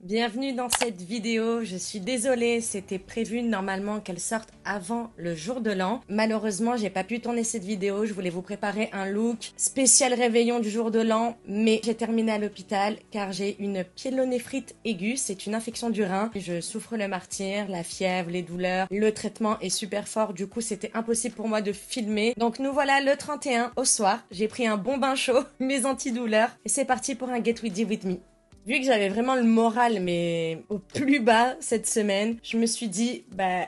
Bienvenue dans cette vidéo, je suis désolée, c'était prévu normalement qu'elle sorte avant le jour de l'an. Malheureusement, j'ai pas pu tourner cette vidéo, je voulais vous préparer un look spécial réveillon du jour de l'an, mais j'ai terminé à l'hôpital car j'ai une pyélonéphrite aiguë, c'est une infection du rein. Je souffre le martyre, la fièvre, les douleurs, le traitement est super fort, du coup c'était impossible pour moi de filmer. Donc nous voilà le 31 au soir, j'ai pris un bon bain chaud, mes antidouleurs, et c'est parti pour un Get Ready With Me. Vu que j'avais vraiment le moral, mais au plus bas cette semaine, je me suis dit,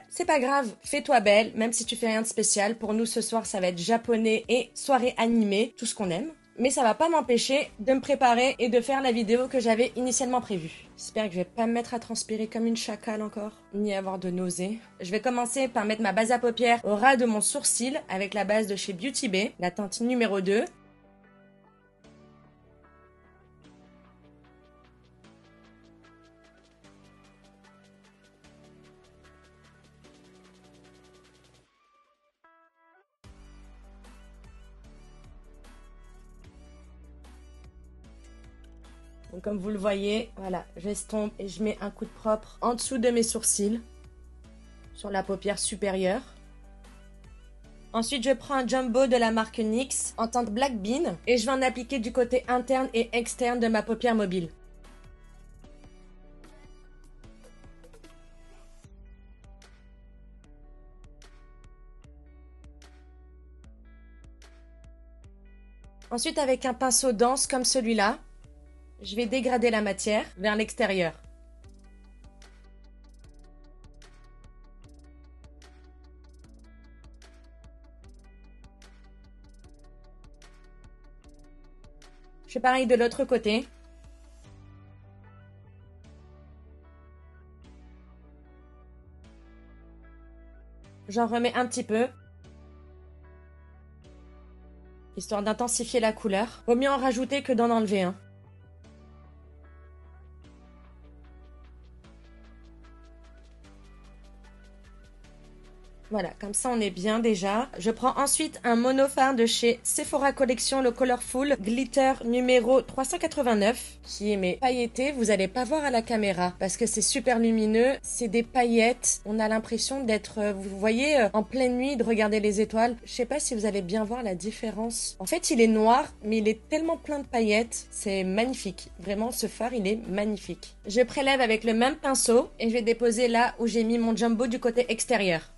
c'est pas grave, fais-toi belle, même si tu fais rien de spécial. Pour nous, ce soir, ça va être japonais et soirée animée, tout ce qu'on aime. Mais ça va pas m'empêcher de me préparer et de faire la vidéo que j'avais initialement prévue. J'espère que je vais pas me mettre à transpirer comme une chacale encore, ni avoir de nausées. Je vais commencer par mettre ma base à paupières au ras de mon sourcil avec la base de chez Beauty Bay, la teinte numéro 2. Donc comme vous le voyez, voilà, j'estompe et je mets un coup de propre en dessous de mes sourcils, sur la paupière supérieure. Ensuite, je prends un jumbo de la marque NYX en teinte Black Bean et je vais en appliquer du côté interne et externe de ma paupière mobile. Ensuite, avec un pinceau dense comme celui-là, je vais dégrader la matière vers l'extérieur. Je fais pareil de l'autre côté. J'en remets un petit peu, histoire d'intensifier la couleur. Vaut mieux en rajouter que d'en enlever un. Voilà, comme ça on est bien déjà. Je prends ensuite un monofard de chez Sephora Collection, le Colorful Glitter numéro 389, qui est mais pailleté. Vous allez pas voir à la caméra parce que c'est super lumineux. C'est des paillettes. On a l'impression d'être, vous voyez, en pleine nuit, de regarder les étoiles. Je sais pas si vous allez bien voir la différence. En fait, il est noir, mais il est tellement plein de paillettes. C'est magnifique. Vraiment, ce fard, il est magnifique. Je prélève avec le même pinceau et je vais déposer là où j'ai mis mon jumbo du côté extérieur.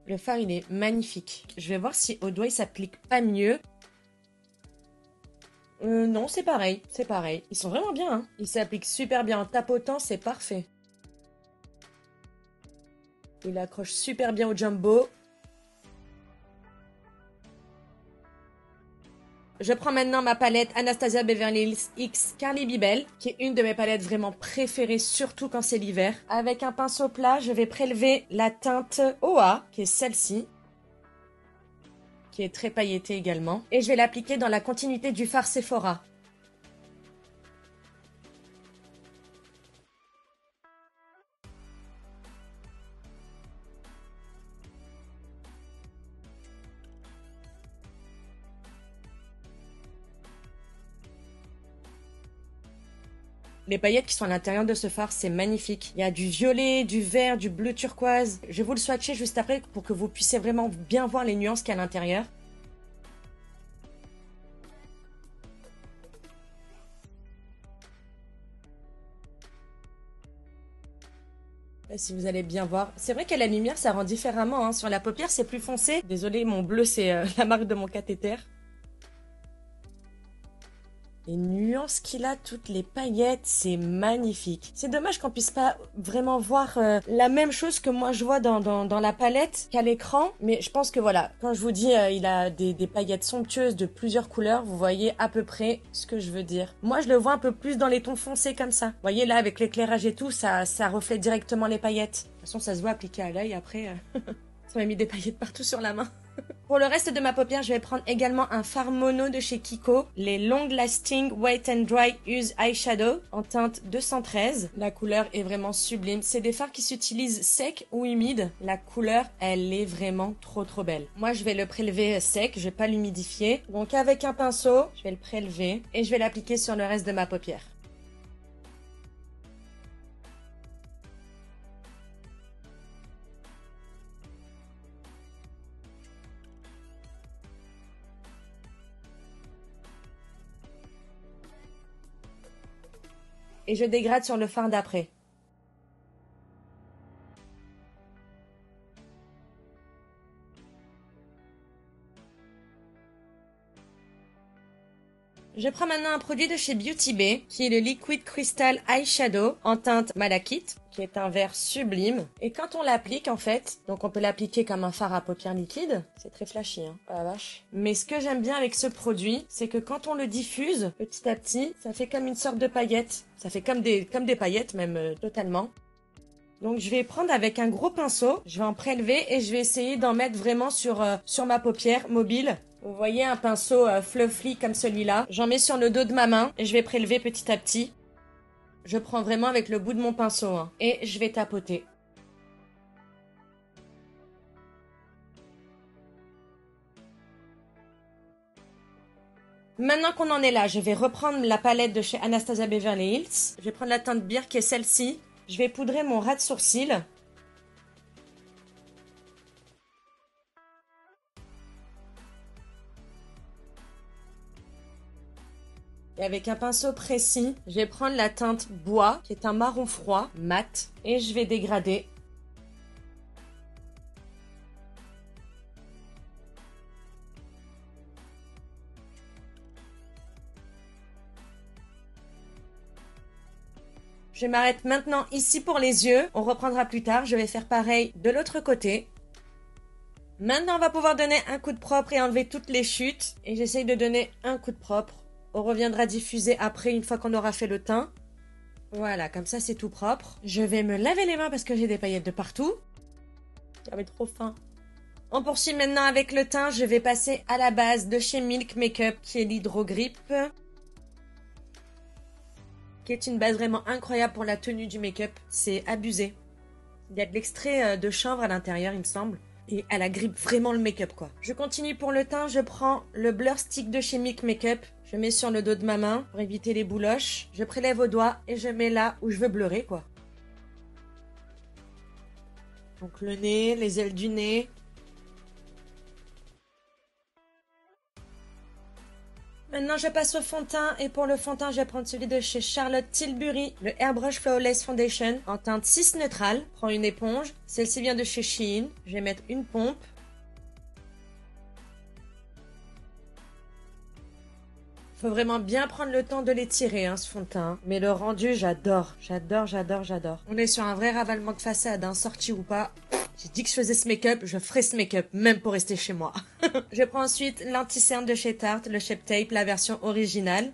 Le fard, il est magnifique. Je vais voir si au doigt, il s'applique pas mieux. Non, c'est pareil, c'est pareil. Ils sont vraiment bien, hein. Ils s'appliquent super bien en tapotant, c'est parfait. Il accroche super bien au jumbo. Je prends maintenant ma palette Anastasia Beverly Hills X Carly Bibel, qui est une de mes palettes vraiment préférées, surtout quand c'est l'hiver. Avec un pinceau plat, je vais prélever la teinte OA, qui est celle-ci, qui est très pailletée également. Et je vais l'appliquer dans la continuité du fard Sephora. Les paillettes qui sont à l'intérieur de ce fard, c'est magnifique. Il y a du violet, du vert, du bleu turquoise. Je vais vous le swatcher juste après pour que vous puissiez vraiment bien voir les nuances qu'il y a à l'intérieur. Si vous allez bien voir. C'est vrai qu'à la lumière, ça rend différemment, hein. Sur la paupière, c'est plus foncé. Désolée, mon bleu, c'est la marque de mon cathéter. Les nuances qu'il a, toutes les paillettes, c'est magnifique. C'est dommage qu'on puisse pas vraiment voir la même chose que moi je vois dans la palette qu'à l'écran. Mais je pense que voilà, quand je vous dis il a des paillettes somptueuses de plusieurs couleurs, vous voyez à peu près ce que je veux dire. Moi je le vois un peu plus dans les tons foncés comme ça. Vous voyez là avec l'éclairage et tout, ça reflète directement les paillettes. De toute façon ça se voit appliqué à l'œil après. Ça m'a mis des paillettes partout sur la main. Pour le reste de ma paupière, je vais prendre également un fard mono de chez Kiko, les Long Lasting Wet and Dry Use Eyeshadow en teinte 213. La couleur est vraiment sublime. C'est des fards qui s'utilisent sec ou humide. La couleur, elle est vraiment trop belle. Moi, je vais le prélever sec, je vais pas l'humidifier. Donc avec un pinceau, je vais le prélever et je vais l'appliquer sur le reste de ma paupière. Et je dégrade sur le fard d'après. Je prends maintenant un produit de chez Beauty Bay, qui est le Liquid Crystal Eyeshadow en teinte Malachite, qui est un vert sublime. Et quand on l'applique, en fait, donc on peut l'appliquer comme un fard à paupières liquide. C'est très flashy, hein, oh la vache. Mais ce que j'aime bien avec ce produit, c'est que quand on le diffuse, petit à petit, ça fait comme une sorte de paillette. Ça fait comme des paillettes, même totalement. Donc je vais prendre avec un gros pinceau, je vais en prélever et je vais essayer d'en mettre vraiment sur ma paupière mobile. Vous voyez un pinceau fluffy comme celui-là. J'en mets sur le dos de ma main et je vais prélever petit à petit. Je prends vraiment avec le bout de mon pinceau hein, et je vais tapoter. Maintenant qu'on en est là, je vais reprendre la palette de chez Anastasia Beverly Hills. Je vais prendre la teinte Beer qui est celle-ci. Je vais poudrer mon ras de sourcil. Et avec un pinceau précis, je vais prendre la teinte Bois, qui est un marron froid, mat, et je vais dégrader. Je m'arrête maintenant ici pour les yeux. On reprendra plus tard. Je vais faire pareil de l'autre côté. Maintenant, on va pouvoir donner un coup de propre et enlever toutes les chutes. Et j'essaye de donner un coup de propre. On reviendra diffuser après une fois qu'on aura fait le teint. Voilà, comme ça c'est tout propre. Je vais me laver les mains parce que j'ai des paillettes de partout. J'avais trop faim. On poursuit maintenant avec le teint. Je vais passer à la base de chez Milk Makeup qui est l'Hydro Grip, qui est une base vraiment incroyable pour la tenue du make-up. C'est abusé. Il y a de l'extrait de chanvre à l'intérieur, il me semble. Et elle agrippe vraiment le make-up, quoi. Je continue pour le teint. Je prends le Blur Stick de chez Milk Makeup. Je mets sur le dos de ma main pour éviter les bouloches. Je prélève au doigt et je mets là où je veux bleurer, quoi. Donc le nez, les ailes du nez. Maintenant, je passe au fond de teint et pour le fond de teint, je vais prendre celui de chez Charlotte Tilbury, le Airbrush Flawless Foundation en teinte 6 neutrale. Prends une éponge. Celle-ci vient de chez Shein. Je vais mettre une pompe. Faut vraiment bien prendre le temps de l'étirer, hein, ce fond de teint. Mais le rendu, j'adore. J'adore. On est sur un vrai ravalement de façade, hein, sorti ou pas. J'ai dit que je faisais ce make-up, je ferai ce make-up, même pour rester chez moi. Je prends ensuite l'anti-cerne de chez Tarte, le Shape Tape, la version originale.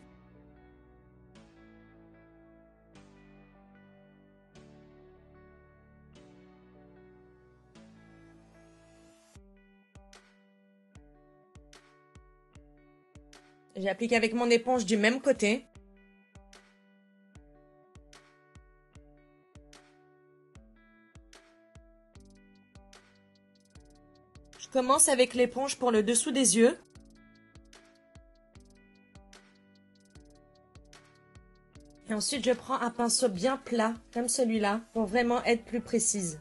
J'applique avec mon éponge du même côté. Je commence avec l'éponge pour le dessous des yeux. Et ensuite, je prends un pinceau bien plat, comme celui-là, pour vraiment être plus précise.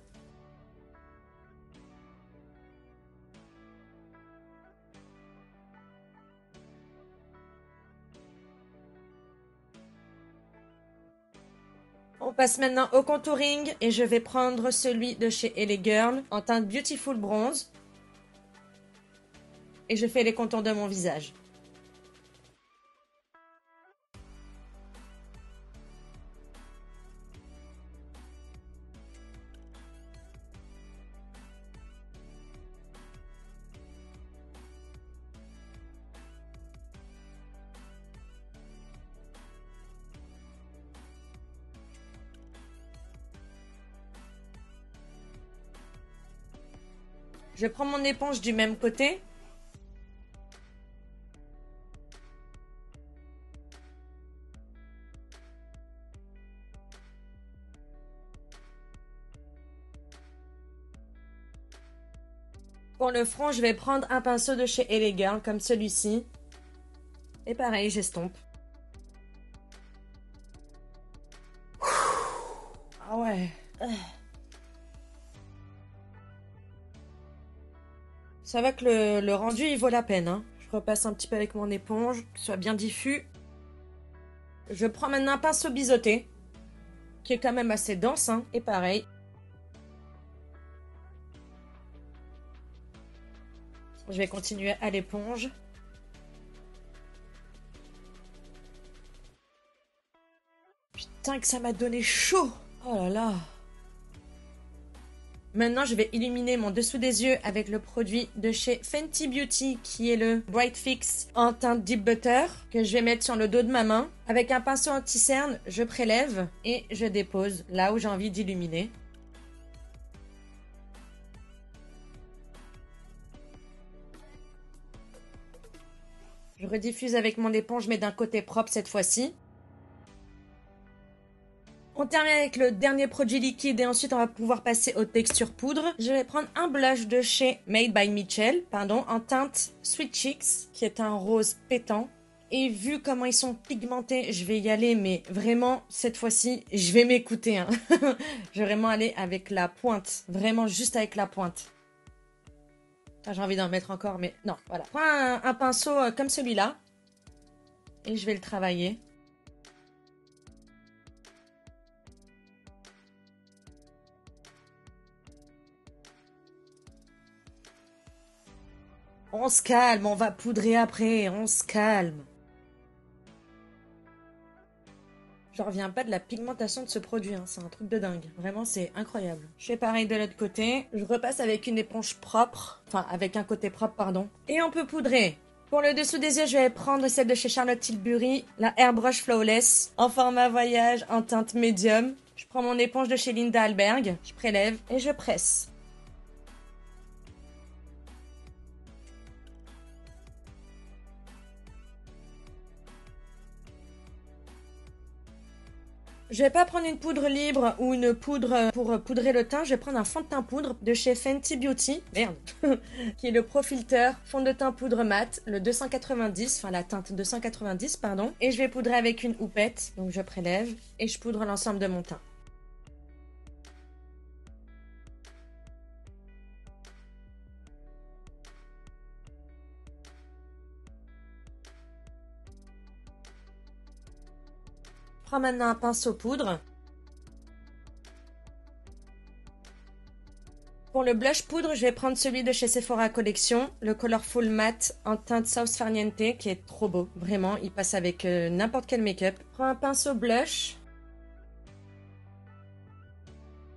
On passe maintenant au contouring et je vais prendre celui de chez LA Girl en teinte Beautiful Bronze. Et je fais les contours de mon visage. Je prends mon éponge du même côté. Pour le front, je vais prendre un pinceau de chez LA Girl, comme celui-ci. Et pareil, j'estompe. Ah ouais. Ça va que le rendu, il vaut la peine, hein. Je repasse un petit peu avec mon éponge, que ce soit bien diffus. Je prends maintenant un pinceau biseauté, qui est quand même assez dense, hein. Et pareil. Je vais continuer à l'éponge. Putain que ça m'a donné chaud. Oh là là. Maintenant, je vais illuminer mon dessous des yeux avec le produit de chez Fenty Beauty qui est le Bright Fix en teinte Deep Butter que je vais mettre sur le dos de ma main. Avec un pinceau anti-cerne, je prélève et je dépose là où j'ai envie d'illuminer. Je rediffuse avec mon éponge mais d'un côté propre cette fois-ci. On termine avec le dernier produit liquide et ensuite on va pouvoir passer aux textures poudre. Je vais prendre un blush de chez Made by Mitchell, en teinte Sweet Cheeks, qui est un rose pétant. Et vu comment ils sont pigmentés, je vais y aller, mais vraiment, cette fois-ci, je vais m'écouter, hein. Je vais vraiment aller avec la pointe, vraiment juste avec la pointe. Ah, j'ai envie d'en mettre encore, mais non, voilà. Prends un pinceau comme celui-là et je vais le travailler. On se calme, on va poudrer après, on se calme. Je reviens pas de la pigmentation de ce produit, hein. C'est un truc de dingue. Vraiment, c'est incroyable. Je fais pareil de l'autre côté. Je repasse avec une éponge propre. Enfin, avec un côté propre, pardon. Et on peut poudrer. Pour le dessous des yeux, je vais prendre celle de chez Charlotte Tilbury, la Airbrush Flawless, en format voyage, en teinte médium. Je prends mon éponge de chez Linda Alberg, je prélève et je presse. Je vais pas prendre une poudre libre ou une poudre pour poudrer le teint. Je vais prendre un fond de teint poudre de chez Fenty Beauty. Merde. Qui est le Pro Filter fond de teint poudre mat, le 290, enfin la teinte 290, pardon. Et je vais poudrer avec une houppette. Donc je prélève et je poudre l'ensemble de mon teint. Je prends maintenant un pinceau poudre. Pour le blush poudre, je vais prendre celui de chez Sephora Collection, le Colorful Matte en teinte South Farniente, qui est trop beau. Vraiment, il passe avec n'importe quel make-up. Je prends un pinceau blush.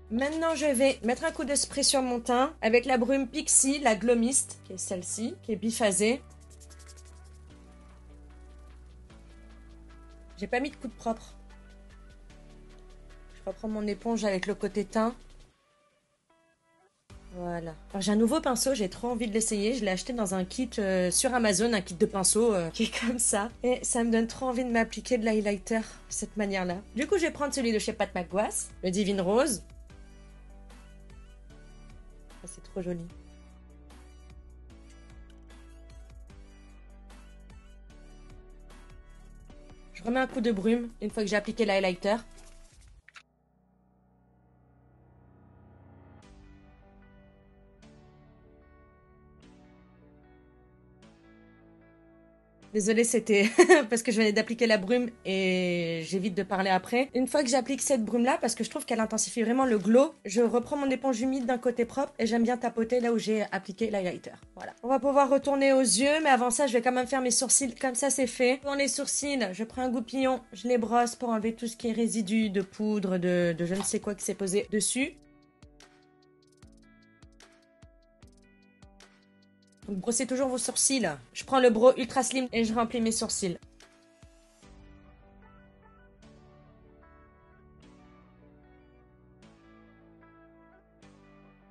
Maintenant, je vais mettre un coup de spray sur mon teint avec la brume Pixie, la Glow Mist, qui est celle-ci, qui est biphasée. J'ai pas mis de coup de propre. Je reprends mon éponge avec le côté teint. Voilà. Alors j'ai un nouveau pinceau, j'ai trop envie de l'essayer. Je l'ai acheté dans un kit sur Amazon, un kit de pinceau qui est comme ça. Et ça me donne trop envie de m'appliquer de l'highlighter de cette manière-là. Du coup, je vais prendre celui de chez Pat McGrath, le Divine Rose. Oh, c'est trop joli. Je remets un coup de brume une fois que j'ai appliqué l'highlighter. Désolée, c'était parce que je venais d'appliquer la brume et j'évite de parler après. Une fois que j'applique cette brume-là, parce que je trouve qu'elle intensifie vraiment le glow, je reprends mon éponge humide d'un côté propre et j'aime bien tapoter là où j'ai appliqué l'highlighter. Voilà. On va pouvoir retourner aux yeux, mais avant ça, je vais quand même faire mes sourcils. Comme ça, c'est fait. Pour les sourcils, je prends un goupillon, je les brosse pour enlever tout ce qui est résidu de poudre, de je ne sais quoi qui s'est posé dessus. Donc brossez toujours vos sourcils. Je prends le Brow Ultra Slim et je remplis mes sourcils.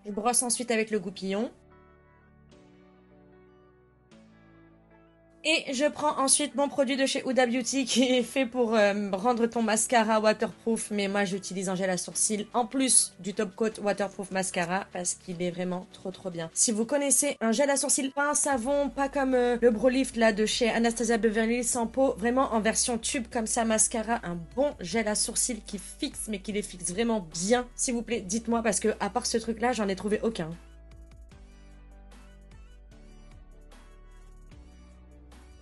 Je brosse ensuite avec le goupillon. Et je prends ensuite mon produit de chez Huda Beauty qui est fait pour rendre ton mascara waterproof. Mais moi, j'utilise un gel à sourcils en plus du Top Coat Waterproof Mascara parce qu'il est vraiment trop bien. Si vous connaissez un gel à sourcils, pas un savon, pas comme le Brow Lift là de chez Anastasia Beverly Hills sans peau, vraiment en version tube comme ça, mascara, un bon gel à sourcils qui fixe mais qui les fixe vraiment bien. S'il vous plaît, dites-moi parce que à part ce truc là, j'en ai trouvé aucun.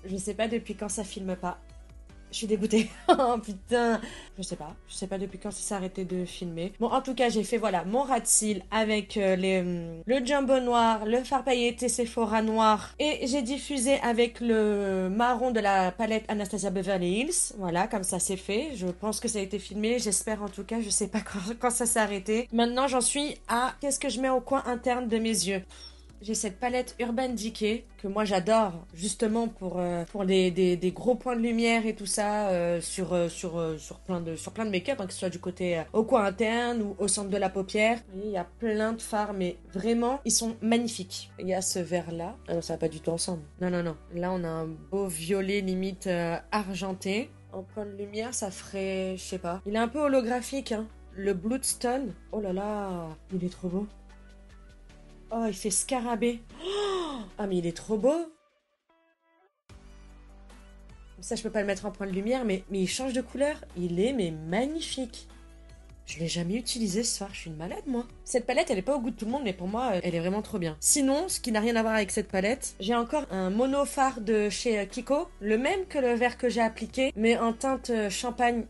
Je sais pas depuis quand ça filme pas. Je suis dégoûtée. Oh putain. Je sais pas depuis quand ça s'est arrêté de filmer. Bon, en tout cas, j'ai fait voilà mon ras de cils avec le jumbo noir, le fard pailleté Sephora noir. Et j'ai diffusé avec le marron de la palette Anastasia Beverly Hills. Voilà, comme ça c'est fait. Je pense que ça a été filmé. J'espère en tout cas. Je sais pas quand ça s'est arrêté. Maintenant, j'en suis à qu'est-ce que je mets au coin interne de mes yeux. J'ai cette palette Urban Decay que moi j'adore justement pour des gros points de lumière et tout ça sur plein de make-up, hein, que ce soit du côté au coin interne ou au centre de la paupière. Vous voyez, il y a plein de fards mais vraiment ils sont magnifiques. Il y a ce vert là. Ah non, ça va pas du tout ensemble. Non. Là on a un beau violet limite argenté. En point de lumière ça ferait, je sais pas. Il est un peu holographique hein. Le Bloodstone. Oh là là, il est trop beau. Oh, il fait scarabée. Oh, ah, mais il est trop beau. Ça, je peux pas le mettre en point de lumière, mais il change de couleur. Il est, mais magnifique. Je l'ai jamais utilisé ce soir. Je suis une malade, moi. Cette palette, elle est pas au goût de tout le monde, mais pour moi, elle est vraiment trop bien. Sinon, ce qui n'a rien à voir avec cette palette, j'ai encore un mono fard de chez Kiko. Le même que le vert que j'ai appliqué, mais en teinte champagne.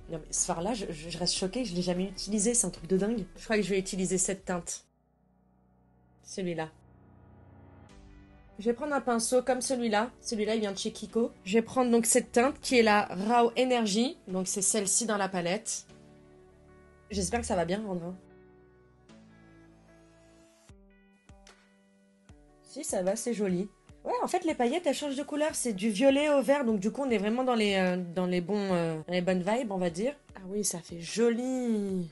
Non mais ce fard-là, je reste choquée, je l'ai jamais utilisé, c'est un truc de dingue. Je crois que je vais utiliser cette teinte. Celui-là. Je vais prendre un pinceau comme celui-là. Celui-là, il vient de chez Kiko. Je vais prendre donc cette teinte qui est la Raw Energy. Donc c'est celle-ci dans la palette. J'espère que ça va bien rendre. Hein. Si, ça va, c'est joli. Ouais, en fait, les paillettes, elles changent de couleur. C'est du violet au vert. Donc du coup, on est vraiment dans les bonnes vibes, on va dire. Ah oui, ça fait joli.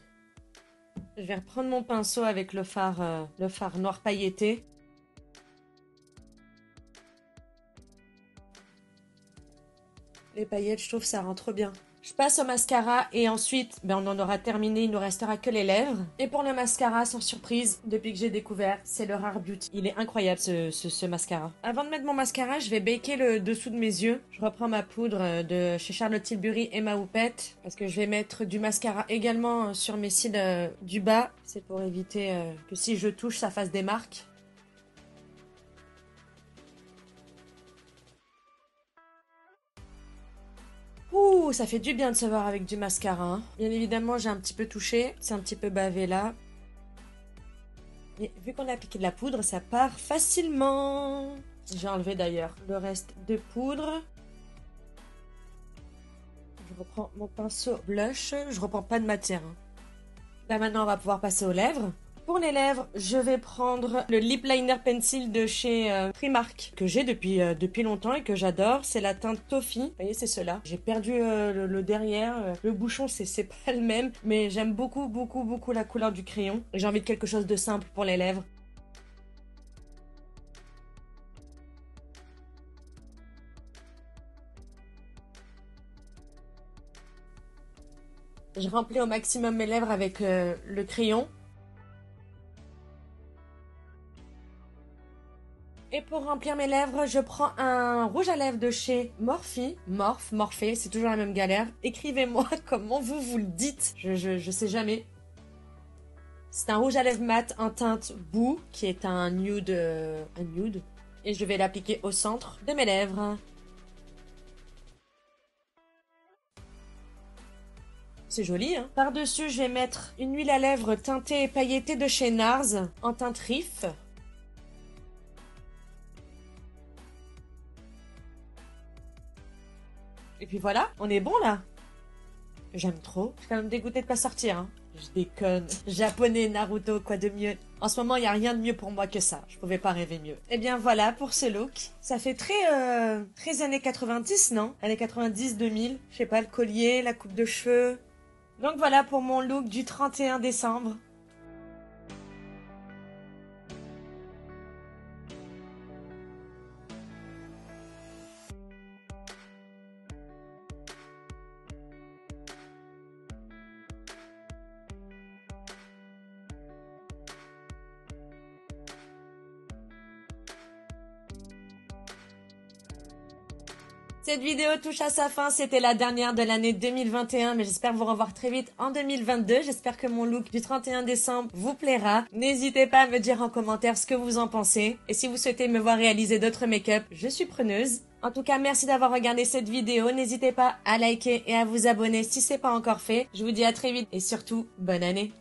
Je vais reprendre mon pinceau avec le fard noir pailleté. Les paillettes, je trouve ça rend trop bien. Je passe au mascara et ensuite, on en aura terminé, il ne nous restera que les lèvres. Et pour le mascara, sans surprise, depuis que j'ai découvert, c'est le Rare Beauty. Il est incroyable ce mascara. Avant de mettre mon mascara, je vais baker le dessous de mes yeux. Je reprends ma poudre de chez Charlotte Tilbury et ma houppette parce que je vais mettre du mascara également sur mes cils du bas. C'est pour éviter que si je touche, ça fasse des marques. Ouh, ça fait du bien de se voir avec du mascara. Hein. Bien évidemment, j'ai un petit peu touché. C'est un petit peu bavé là. Et vu qu'on a appliqué de la poudre, ça part facilement. J'ai enlevé d'ailleurs le reste de poudre. Je reprends mon pinceau blush. Je reprends pas de matière. Hein. Là maintenant, on va pouvoir passer aux lèvres. Pour les lèvres, je vais prendre le Lip Liner Pencil de chez Primark, que j'ai depuis longtemps et que j'adore. C'est la teinte Toffee. Vous voyez, c'est cela. J'ai perdu le derrière. Le bouchon, c'est pas le même. Mais j'aime beaucoup la couleur du crayon. J'ai envie de quelque chose de simple pour les lèvres. Je remplis au maximum mes lèvres avec le crayon. Et pour remplir mes lèvres, je prends un rouge à lèvres de chez Morphe, c'est toujours la même galère. Écrivez-moi comment vous le dites, je sais jamais. C'est un rouge à lèvres mat en teinte boue, qui est un nude. Et je vais l'appliquer au centre de mes lèvres. C'est joli, hein. Par-dessus, je vais mettre une huile à lèvres teintée et pailletée de chez NARS en teinte Riff. Et puis voilà, on est bon là. J'aime trop. Je suis quand même dégoûtée de pas sortir. Hein. Je déconne. Japonais, Naruto, quoi de mieux. En ce moment, il n'y a rien de mieux pour moi que ça. Je pouvais pas rêver mieux. Eh bien voilà pour ce look. Ça fait très années 90, non? Années 90, 2000. Je sais pas, le collier, la coupe de cheveux. Donc voilà pour mon look du 31 décembre. Cette vidéo touche à sa fin, c'était la dernière de l'année 2021, mais j'espère vous revoir très vite en 2022. J'espère que mon look du 31 décembre vous plaira. N'hésitez pas à me dire en commentaire ce que vous en pensez. Et si vous souhaitez me voir réaliser d'autres make-up, je suis preneuse. En tout cas, merci d'avoir regardé cette vidéo. N'hésitez pas à liker et à vous abonner si c'est pas encore fait. Je vous dis à très vite et surtout, bonne année.